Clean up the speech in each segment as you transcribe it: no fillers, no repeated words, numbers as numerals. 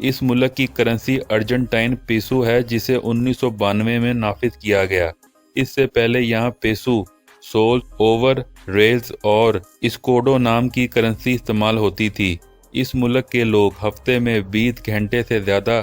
اس ملک کی currency Argentine passive ہے جسے 1992 میں نافذ کیا گیا۔ اس سے پہلے یہاں پیسو، سول، اوور، ریلز اور اسکوڈو نام کی کرنسی استعمال ہوتی تھی۔ اس ملک کے لوگ ہفتے میں 20 گھنٹے سے زیادہ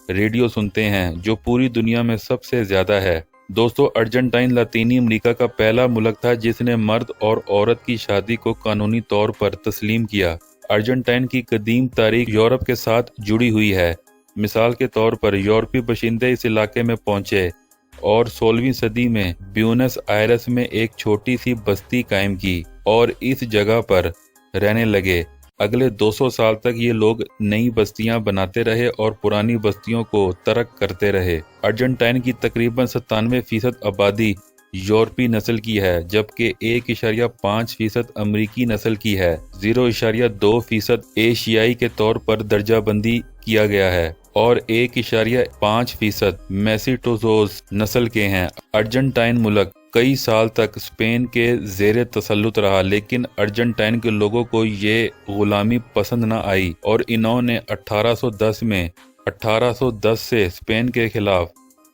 ریڈیو سنتے ہیں، جو پوری دنیا میں سب سے زیادہ ہے۔ دوستو، ارجنٹائن لاطینی امریکہ کا پہلا ملک تھا جس نے مرد اور عورت کی شادی کو قانونی طور پر تسلیم کیا۔ ارجنٹائن کی قدیم تاریخ یورپ کے ساتھ جڑی ہوئی ہے۔ مثال کے طور پر یورپی باشندے اس علاقے میں پہنچے اور 16ویں صدی میں بیونس آئرس میں ایک چھوٹی سی بستی قائم کی اور اس جگہ پر رہنے لگے۔ اگلے 200 سال تک یہ لوگ نئی بستیاں بناتے رہے اور پرانی بستیوں کو ترک کرتے رہے۔ ارجنٹائن کی تقریباً 97% آبادی یورپی نسل کی ہے، جبکہ 1.5% امریکی نسل کی ہے۔ 0.2% ایشیائی کے طور پر درجہ بندی کیا گیا ہے اور 1.5% میسیٹوزوز نسل کے ہیں۔ ارجنٹائن ملک کئی سال تک اسپین کے زیر تسلط رہا، لیکن ارجنٹائن کے لوگوں کو یہ غلامی پسند نہ آئی اور انہوں نے 1810 سے اسپین کے خلاف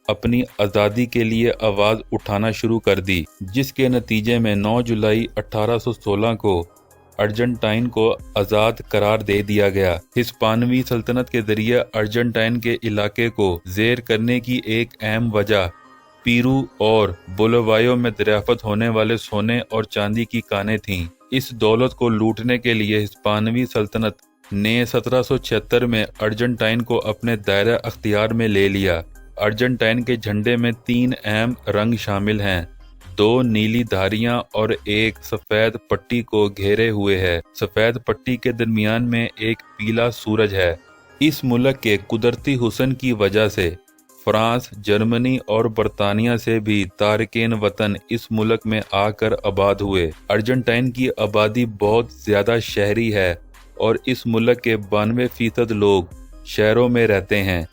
اپنی آزادی کے لیے آواز اٹھانا شروع کر دی، جس کے نتیجے میں 9 جولائی 1816 کو ارجنٹائن کو آزاد قرار دے دیا گیا۔ ہسپانوی سلطنت کے ذریعے ارجنٹائن کے علاقے کو زیر کرنے کی ایک اہم وجہ پیرو اور بولیویا میں دریافت ہونے والے سونے اور چاندی کی کانیں تھیں۔ اس دولت کو لوٹنے کے لیے ہسپانوی سلطنت نے 1776 میں ارجنٹائن کو اپنے دائرہ اختیار میں لے لیا۔ ارجنٹائن کے جھنڈے میں 3 اہم رنگ شامل ہیں، 2 نیلی دھاریاں اور ایک سفید پٹی کو گھیرے ہوئے ہے۔ سفید پٹی کے درمیان میں ایک پیلا سورج ہے۔ اس ملک کے قدرتی حسن کی وجہ سے فرانس، جرمنی اور برطانیہ سے بھی تارکین وطن اس ملک میں آ کر آباد ہوئے۔ ارجنٹائن کی آبادی بہت زیادہ شہری ہے اور اس ملک کے 92% لوگ شہروں میں رہتے ہیں۔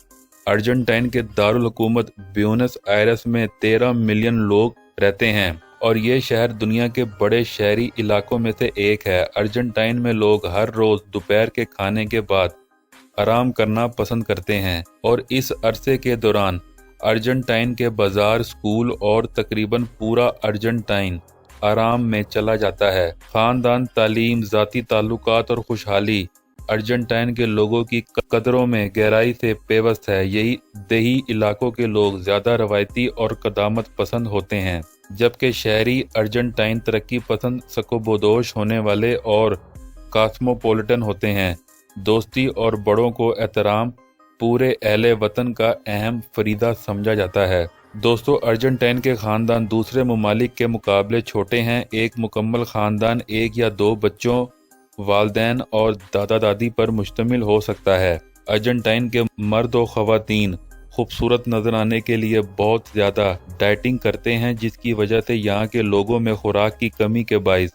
ارجنٹائن کے دارالحکومت بیونس آئرس میں 13 ملین لوگ رہتے ہیں اور یہ شہر دنیا کے بڑے شہری علاقوں میں سے ایک ہے۔ ارجنٹائن میں لوگ ہر روز دوپہر کے کھانے کے بعد آرام کرنا پسند کرتے ہیں اور اس عرصے کے دوران ارجنٹائن کے بازار، اسکول اور تقریباً پورا ارجنٹائن آرام میں چلا جاتا ہے۔ خاندان، تعلیم، ذاتی تعلقات اور خوشحالی ارجنٹائن کے لوگوں کی قدروں میں گہرائی سے پیوست ہے۔ یہی دیہی علاقوں کے لوگ زیادہ روایتی اور قدامت پسند ہوتے ہیں، جبکہ شہری ارجنٹائن ترقی پسند، سکوبودوش ہونے والے اور کاسموپولیٹن ہوتے ہیں۔ دوستی اور بڑوں کو احترام پورے اہل وطن کا اہم فریضہ سمجھا جاتا ہے۔ دوستو، ارجنٹائن کے خاندان دوسرے ممالک کے مقابلے چھوٹے ہیں۔ ایک مکمل خاندان 1 یا 2 بچوں، والدین اور دادا دادی پر مشتمل ہو سکتا ہے۔ ارجنٹائن کے مرد و خواتین خوبصورت نظر آنے کے لیے بہت زیادہ ڈائٹنگ کرتے ہیں، جس کی وجہ سے یہاں کے لوگوں میں خوراک کی کمی کے باعث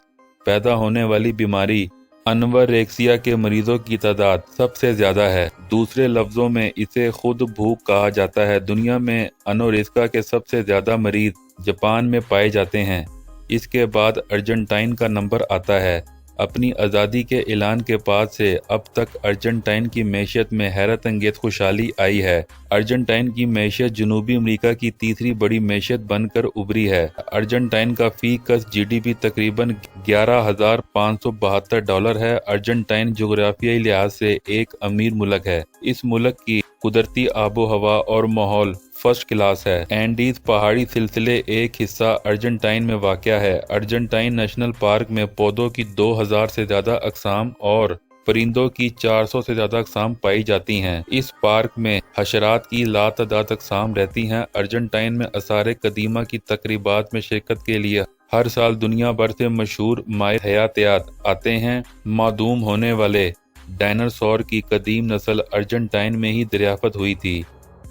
پیدا ہونے والی بیماری انوریکسیا کے مریضوں کی تعداد سب سے زیادہ ہے۔ دوسرے لفظوں میں اسے خود بھوک کہا جاتا ہے۔ دنیا میں انوریکسیا کے سب سے زیادہ مریض جاپان میں پائے جاتے ہیں۔ اس کے بعد ارجنٹائن کا نمبر آتا ہے۔ اپنی آزادی کے اعلان کے بعد سے اب تک ارجنٹائن کی معیشت میں حیرت انگیز خوشحالی آئی ہے۔ ارجنٹائن کی معیشت جنوبی امریکہ کی تیسری بڑی معیشت بن کر ابھری ہے۔ ارجنٹائن کا فی کس GDP تقریباً $11,572 ہے۔ ارجنٹائن جغرافیائی لحاظ سے ایک امیر ملک ہے۔ اس ملک کی قدرتی آب و ہوا اور ماحول فرسٹ کلاس ہے۔ اینڈیز پہاڑی سلسلے ایک حصہ ارجنٹائن میں واقع ہے۔ ارجنٹائن نیشنل پارک میں پودوں کی 2000 سے زیادہ اقسام اور پرندوں کی 400 سے زیادہ اقسام پائی جاتی ہیں۔ اس پارک میں حشرات کی لاتعداد اقسام رہتی ہیں۔ ارجنٹائن میں آثار قدیمہ کی تقریبات میں شرکت کے لیے ہر سال دنیا بھر سے مشہور ماہر حیاتیات آتے ہیں۔ معدوم ہونے والے ڈائناسور کی قدیم نسل ارجنٹائن میں ہی دریافت ہوئی تھی۔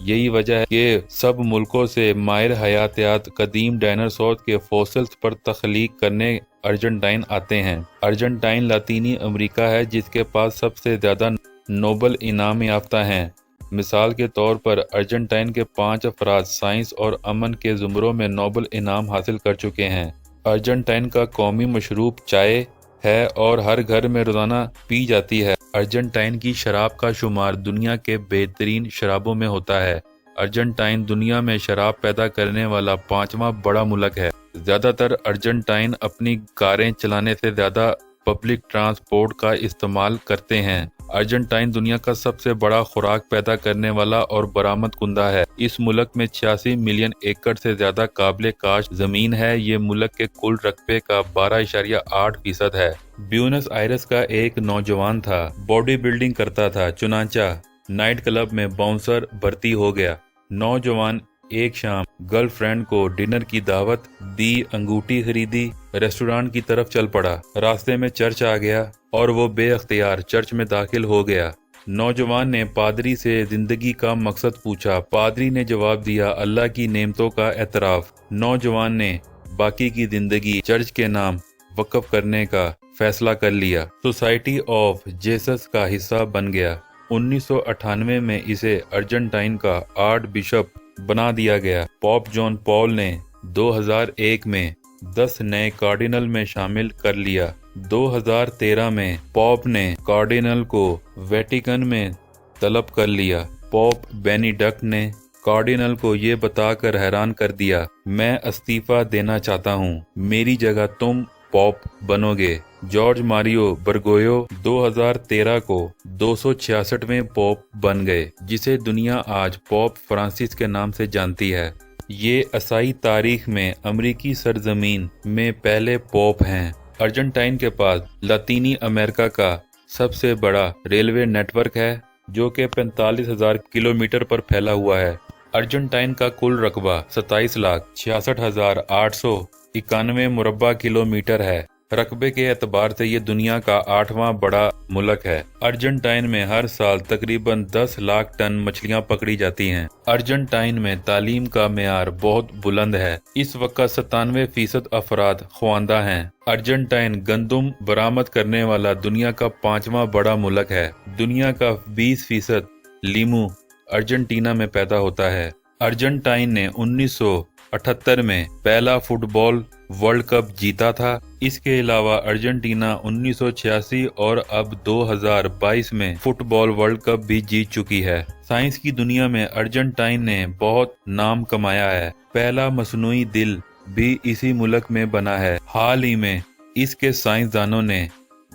یہی وجہ ہے کہ سب ملکوں سے ماہر حیاتیات قدیم ڈائناسور کے فوسلز پر تخلیق کرنے ارجنٹائن آتے ہیں۔ ارجنٹائن لاطینی امریکہ ہے جس کے پاس سب سے زیادہ نوبل انعام یافتہ ہیں۔ مثال کے طور پر ارجنٹائن کے 5 افراد سائنس اور امن کے زمروں میں نوبل انعام حاصل کر چکے ہیں۔ ارجنٹائن کا قومی مشروب چائے ہے اور ہر گھر میں روزانہ پی جاتی ہے۔ ارجنٹائن کی شراب کا شمار دنیا کے بہترین شرابوں میں ہوتا ہے۔ ارجنٹائن دنیا میں شراب پیدا کرنے والا 5واں بڑا ملک ہے۔ زیادہ تر ارجنٹائن اپنی کاریں چلانے سے زیادہ پبلک ٹرانسپورٹ کا استعمال کرتے ہیں۔ ارجنٹائن دنیا کا سب سے بڑا خوراک پیدا کرنے والا اور برآمد کنندہ ہے۔ اس ملک میں 86 ملین ایکڑ سے زیادہ قابل کاشت زمین ہے۔ یہ ملک کے کل رقبے کا 12.8% ہے۔ بیونس آئرس کا ایک نوجوان تھا، باڈی بلڈنگ کرتا تھا، چنانچہ نائٹ کلب میں باؤنسر بھرتی ہو گیا۔ نوجوان ایک شام گرل فرینڈ کو ڈنر کی دعوت دی، انگوٹھی خریدی، ریسٹورانٹ کی طرف چل پڑا۔ راستے میں چرچ آ گیا اور وہ بے اختیار چرچ میں داخل ہو گیا۔ نوجوان نے پادری سے زندگی کا مقصد پوچھا۔ پادری نے جواب دیا، اللہ کی نعمتوں کا اعتراف۔ نوجوان نے باقی کی زندگی چرچ کے نام وقف کرنے کا فیصلہ کر لیا۔ سوسائٹی آف جیسس کا حصہ بن گیا۔ 1998 میں اسے ارجنٹائن کا آرٹ بشپ بنا دیا گیا۔ پوپ جان پال نے 2001 میں 10 نئے کارڈینل میں شامل کر لیا۔ 2013 میں پوپ نے کارڈینل کو ویٹیکن میں طلب کر لیا۔ پوپ بینیڈکٹ نے کارڈینل کو یہ بتا کر حیران کر دیا، میں استعفیٰ دینا چاہتا ہوں، میری جگہ تم پوپ بنو گے۔ جارج ماریو برگویو 2013 کو 266ویں پوپ بن گئے، جسے دنیا آج پوپ فرانسس کے نام سے جانتی ہے۔ یہ عیسائی تاریخ میں امریکی سرزمین میں پہلے پوپ ہیں۔ ارجنٹائن کے پاس لاطینی امریکہ کا سب سے بڑا ریلوے نیٹ ورک ہے، جو کہ 45,000 کلومیٹر پر پھیلا ہوا ہے۔ ارجنٹائن کا کل رقبہ 27,66,891 مربع کلومیٹر ہے۔ رقبے کے اعتبار سے یہ دنیا کا 8واں بڑا ملک ہے۔ ارجنٹائن میں ہر سال تقریباً 10 لاکھ ٹن مچھلیاں پکڑی جاتی ہیں۔ ارجنٹائن میں تعلیم کا معیار بہت بلند ہے۔ اس وقت 97% افراد خواندہ ہیں۔ ارجنٹائن گندم برآمد کرنے والا دنیا کا 5واں بڑا ملک ہے۔ دنیا کا 20% لیموں ارجنٹینا میں پیدا ہوتا ہے۔ ارجنٹائن نے 1978 میں پہلا فٹ بال ورلڈ کپ جیتا تھا۔ اس کے علاوہ ارجنٹینا 1986 اور اب 2022 میں فٹ بال ورلڈ کپ بھی جیت چکی ہے۔ سائنس کی دنیا میں ارجنٹائن نے بہت نام کمایا ہے۔ پہلا مصنوعی دل بھی اسی ملک میں بنا ہے۔ حال ہی میں اس کے سائنسدانوں نے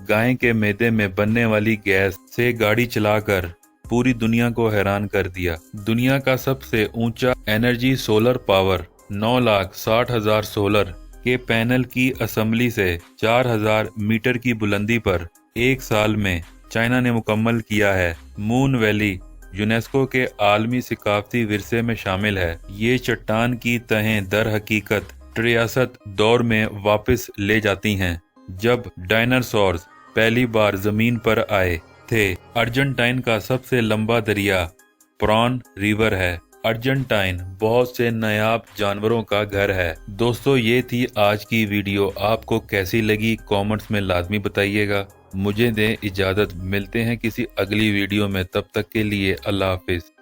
گائے کے معدے میں بننے والی گیس سے گاڑی چلا کر پوری دنیا کو حیران کر دیا۔ دنیا کا سب سے اونچا انرجی سولر پاور 9,60,000 سولر کے پینل کی اسمبلی سے 4,000 میٹر کی بلندی پر ایک سال میں چائنا نے مکمل کیا ہے۔ مون ویلی یونیسکو کے عالمی ثقافتی ورثے میں شامل ہے۔ یہ چٹان کی تہیں در حقیقت ٹریاسک دور میں واپس لے جاتی ہیں، جب ڈائناسورز پہلی بار زمین پر آئے تھے۔ ارجنٹائن کا سب سے لمبا دریا پران ریور ہے۔ ارجنٹائن بہت سے نایاب جانوروں کا گھر ہے۔ دوستو، یہ تھی آج کی ویڈیو۔ آپ کو کیسی لگی کامنٹس میں لازمی بتائیے گا۔ مجھے دیں اجازت، ملتے ہیں کسی اگلی ویڈیو میں، تب تک کے لیے اللہ حافظ۔